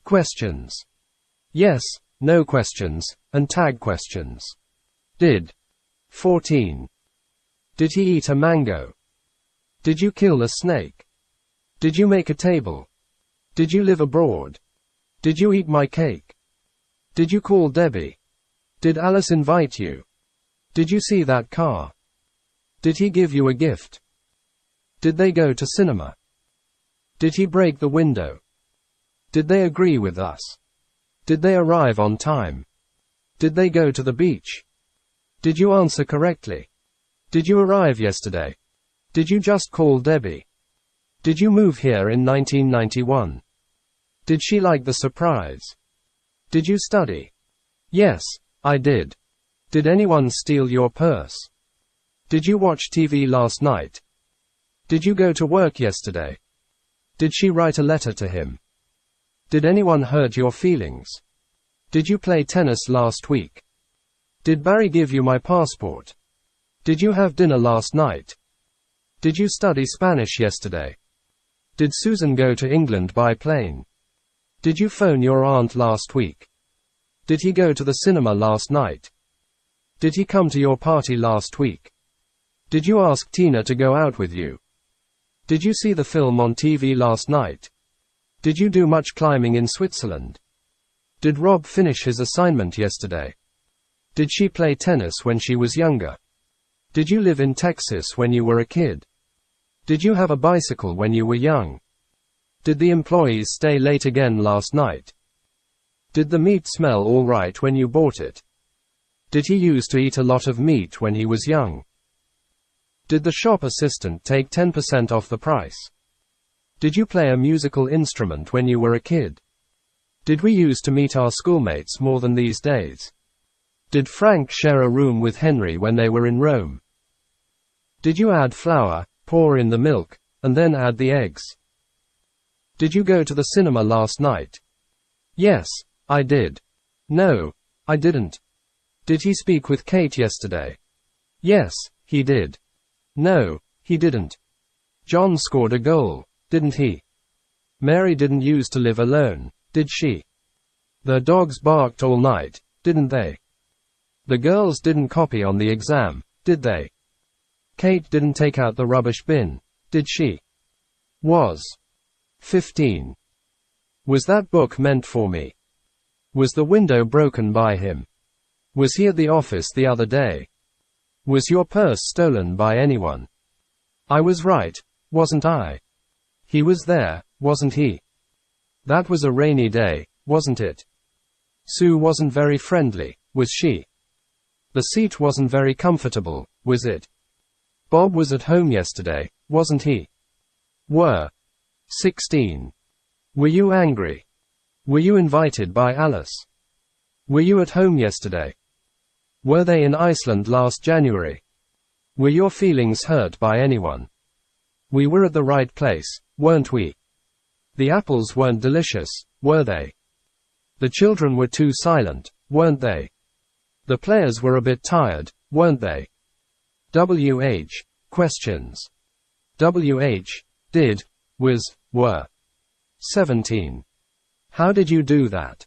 Questions. Yes, no questions, and tag questions. Did. 14. Did he eat a mango? Did you kill a snake? Did you make a table? Did you live abroad? Did you eat my cake? Did you call Debbie? Did Alice invite you? Did you see that car? Did he give you a gift? Did they go to cinema? Did he break the window? Did they agree with us? Did they arrive on time? Did they go to the beach? Did you answer correctly? Did you arrive yesterday? Did you just call Debbie? Did you move here in 1991? Did she like the surprise? Did you study? Yes, I did. Did anyone steal your purse? Did you watch TV last night? Did you go to work yesterday? Did she write a letter to him? Did anyone hurt your feelings? Did you play tennis last week? Did Barry give you my passport? Did you have dinner last night? Did you study Spanish yesterday? Did Susan go to England by plane? Did you phone your aunt last week? Did he go to the cinema last night? Did he come to your party last week? Did you ask Tina to go out with you? Did you see the film on TV last night? Did you do much climbing in Switzerland? Did Rob finish his assignment yesterday? Did she play tennis when she was younger? Did you live in Texas when you were a kid? Did you have a bicycle when you were young? Did the employees stay late again last night? Did the meat smell all right when you bought it? Did he used to eat a lot of meat when he was young? Did the shop assistant take 10% off the price? Did you play a musical instrument when you were a kid? Did we used to meet our schoolmates more than these days? Did Frank share a room with Henry when they were in Rome? Did you add flour, pour in the milk, and then add the eggs? Did you go to the cinema last night? Yes, I did. No, I didn't. Did he speak with Kate yesterday? Yes, he did. No, he didn't. John scored a goal, didn't he? Mary didn't used to live alone, did she? The dogs barked all night, didn't they? The girls didn't copy on the exam, did they? Kate didn't take out the rubbish bin, did she? Was. 15. Was that book meant for me? Was the window broken by him? Was he at the office the other day? Was your purse stolen by anyone? I was right, wasn't I? He was there, wasn't he? That was a rainy day, wasn't it? Sue wasn't very friendly, was she? The seat wasn't very comfortable, was it? Bob was at home yesterday, wasn't he? Were. 16. Were you angry? Were you invited by Alice? Were you at home yesterday? Were they in Iceland last January? Were your feelings hurt by anyone? We were at the right place, weren't we? The apples weren't delicious, were they? The children were too silent, weren't they? The players were a bit tired, weren't they? WH. Questions. WH. Did, was, were. 17. How did you do that?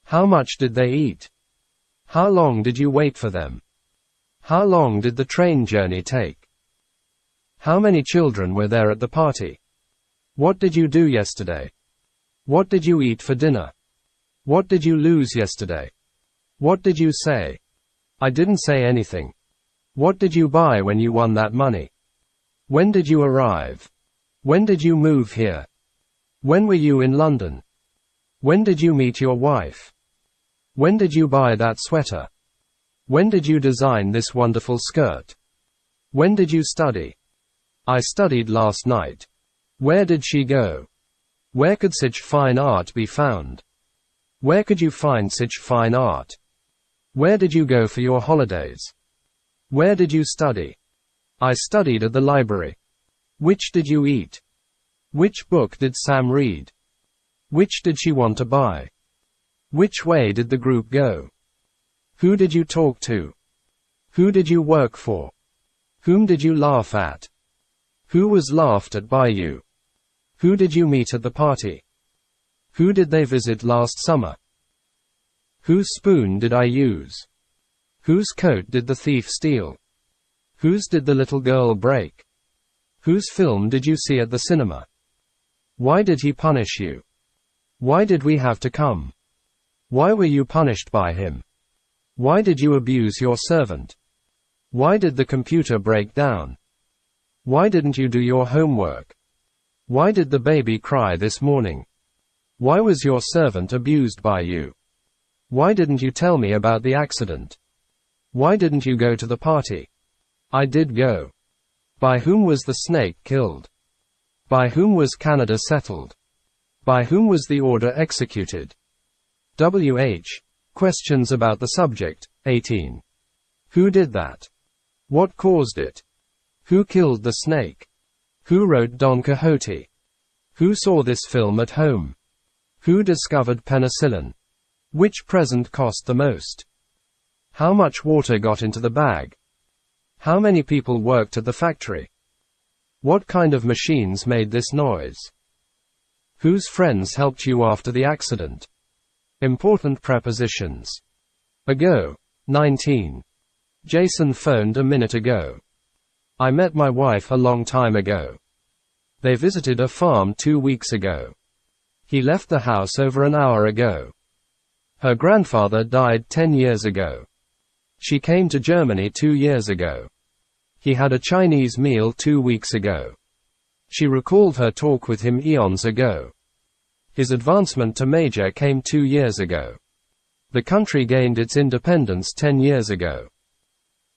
How much did they eat? How long did you wait for them? How long did the train journey take? How many children were there at the party? What did you do yesterday? What did you eat for dinner? What did you lose yesterday? What did you say? I didn't say anything. What did you buy when you won that money? When did you arrive? When did you move here? When were you in London? When did you meet your wife? When did you buy that sweater? When did you design this wonderful skirt? When did you study? I studied last night. Where did she go? Where could such fine art be found? Where could you find such fine art? Where did you go for your holidays? Where did you study? I studied at the library. Which did you eat? Which book did Sam read? Which did she want to buy? Which way did the group go? Who did you talk to? Who did you work for? Whom did you laugh at? Who was laughed at by you? Who did you meet at the party? Who did they visit last summer? Whose spoon did I use? Whose coat did the thief steal? Whose did the little girl break? Whose film did you see at the cinema? Why did he punish you? Why did we have to come? Why were you punished by him? Why did you abuse your servant? Why did the computer break down? Why didn't you do your homework? Why did the baby cry this morning? Why was your servant abused by you? Why didn't you tell me about the accident? Why didn't you go to the party? I did go. By whom was the snake killed? By whom was Canada settled? By whom was the order executed? WH. Questions about the subject, 18. Who did that? What caused it? Who killed the snake? Who wrote Don Quixote? Who saw this film at home? Who discovered penicillin? Which present cost the most? How much water got into the bag? How many people worked at the factory? What kind of machines made this noise? Whose friends helped you after the accident? Important prepositions. Ago. 19. Jason phoned a minute ago. I met my wife a long time ago. They visited a farm 2 weeks ago. He left the house over an hour ago. Her grandfather died 10 years ago. She came to Germany 2 years ago. He had a Chinese meal 2 weeks ago. She recalled her talk with him eons ago. His advancement to major came 2 years ago. The country gained its independence 10 years ago.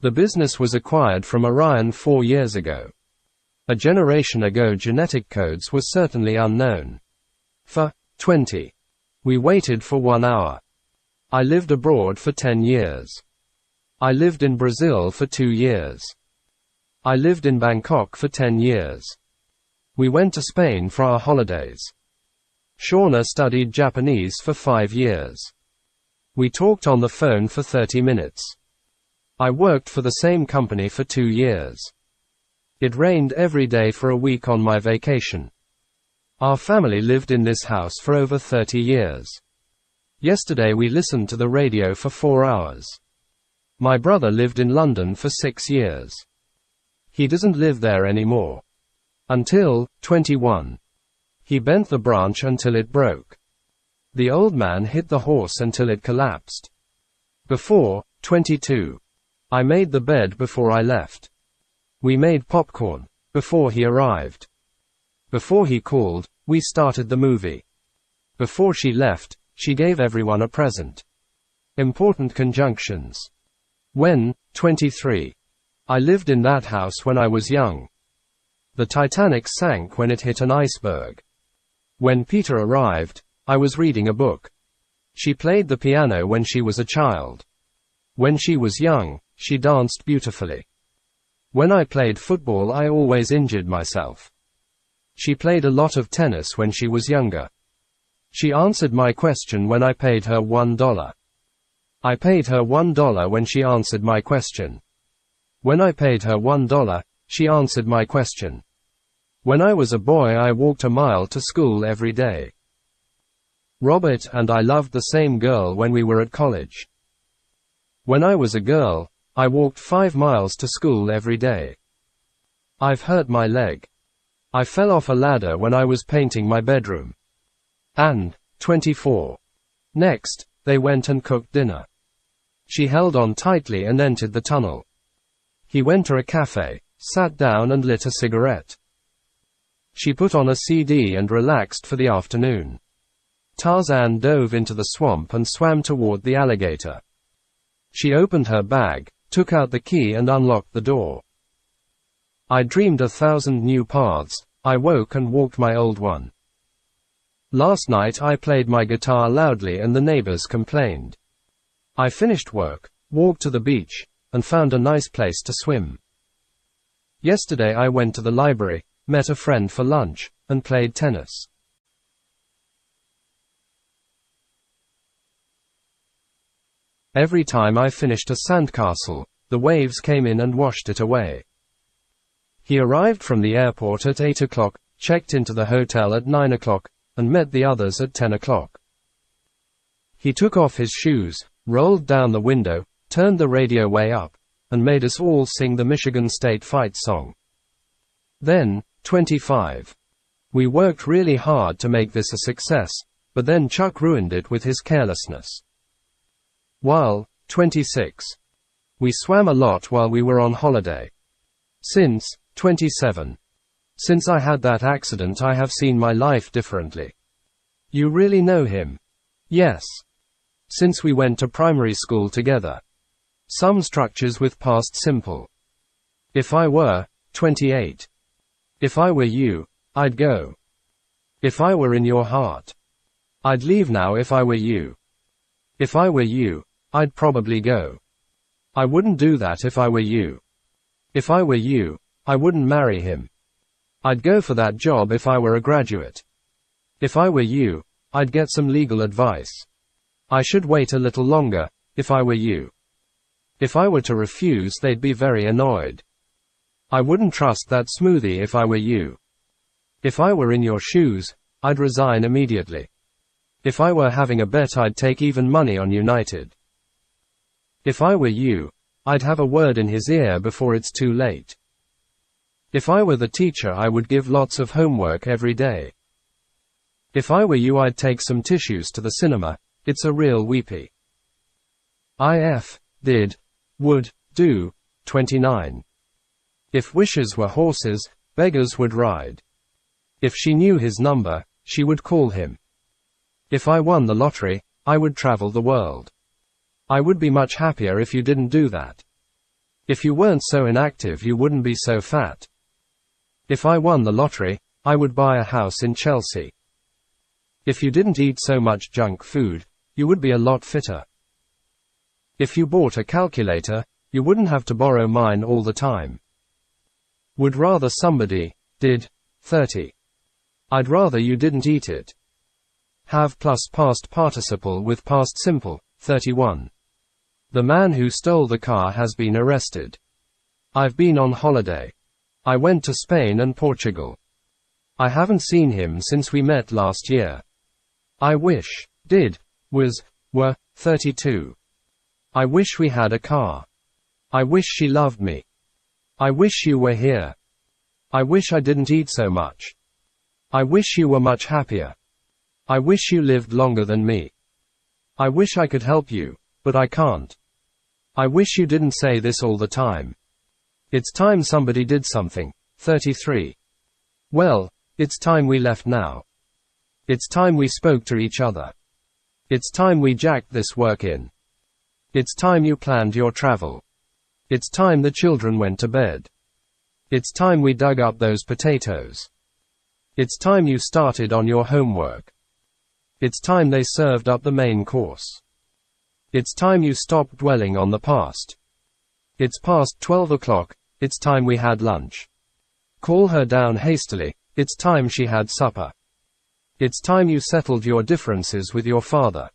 The business was acquired from Orion 4 years ago. A generation ago genetic codes were certainly unknown. For 20. We waited for 1 hour. I lived abroad for 10 years. I lived in Brazil for 2 years. I lived in Bangkok for 10 years. We went to Spain for our holidays. Shauna studied Japanese for 5 years. We talked on the phone for 30 minutes. I worked for the same company for 2 years. It rained every day for a week on my vacation. Our family lived in this house for over 30 years. Yesterday we listened to the radio for 4 hours. My brother lived in London for 6 years. He doesn't live there anymore. Until 21. He bent the branch until it broke. The old man hit the horse until it collapsed. Before 22. I made the bed before I left. We made popcorn before he arrived. Before he called, we started the movie. Before she left, she gave everyone a present. Important conjunctions. When 23. I lived in that house when I was young. The Titanic sank when it hit an iceberg. When Peter arrived, I was reading a book. She played the piano when she was a child. When she was young, she danced beautifully. When I played football, I always injured myself. She played a lot of tennis when she was younger. She answered my question when I paid her $1. I paid her $1 when she answered my question. When I paid her $1, she answered my question. When I was a boy, I walked a mile to school every day. Robert and I loved the same girl when we were at college. When I was a girl, I walked 5 miles to school every day. I've hurt my leg. I fell off a ladder when I was painting my bedroom. And 24. Next, they went and cooked dinner. She held on tightly and entered the tunnel. He went to a cafe, sat down and lit a cigarette. She put on a CD and relaxed for the afternoon. Tarzan dove into the swamp and swam toward the alligator. She opened her bag, took out the key and unlocked the door. I dreamed 1,000 new paths. I woke and walked my old one. Last night I played my guitar loudly and the neighbors complained. I finished work, walked to the beach, and found a nice place to swim. Yesterday I went to the library, met a friend for lunch, and played tennis. Every time I finished a sandcastle, the waves came in and washed it away. He arrived from the airport at 8 o'clock, checked into the hotel at 9 o'clock, and met the others at 10 o'clock. He took off his shoes, rolled down the window, turned the radio way up, and made us all sing the Michigan State fight song. Then, 25. We worked really hard to make this a success, but then Chuck ruined it with his carelessness. While, 26. We swam a lot while we were on holiday. Since, 27. Since I had that accident I have seen my life differently. You really know him? Yes. Since we went to primary school together. Some structures with past simple. If I were, 28. If I were you, I'd go. If I were in your heart. I'd leave now if I were you. If I were you, I'd probably go. I wouldn't do that if I were you. If I were you, I wouldn't marry him. I'd go for that job if I were a graduate. If I were you, I'd get some legal advice. I should wait a little longer, if I were you. If I were to refuse, they'd be very annoyed. I wouldn't trust that smoothie if I were you. If I were in your shoes, I'd resign immediately. If I were having a bet, I'd take even money on United. If I were you, I'd have a word in his ear before it's too late. If I were the teacher, I would give lots of homework every day. If I were you, I'd take some tissues to the cinema. It's a real weepy. If, did, would, do, 29. If wishes were horses, beggars would ride. If she knew his number, she would call him. If I won the lottery, I would travel the world. I would be much happier if you didn't do that. If you weren't so inactive, you wouldn't be so fat. If I won the lottery, I would buy a house in Chelsea. If you didn't eat so much junk food, you would be a lot fitter. If you bought a calculator, you wouldn't have to borrow mine all the time. Would rather somebody did, 30. I'd rather you didn't eat it. Have plus past participle with past simple, 31. The man who stole the car has been arrested. I've been on holiday. I went to Spain and Portugal. I haven't seen him since we met last year. I wish, did, was, were, 32. I wish we had a car. I wish she loved me. I wish you were here. I wish I didn't eat so much. I wish you were much happier. I wish you lived longer than me. I wish I could help you, but I can't. I wish you didn't say this all the time. It's time somebody did something, 33. Well, it's time we left now. It's time we spoke to each other. It's time we jacked this work in. It's time you planned your travel. It's time the children went to bed. It's time we dug up those potatoes. It's time you started on your homework. It's time they served up the main course. It's time you stopped dwelling on the past. It's past 12 o'clock, it's time we had lunch. Call her down hastily, it's time she had supper. It's time you settled your differences with your father.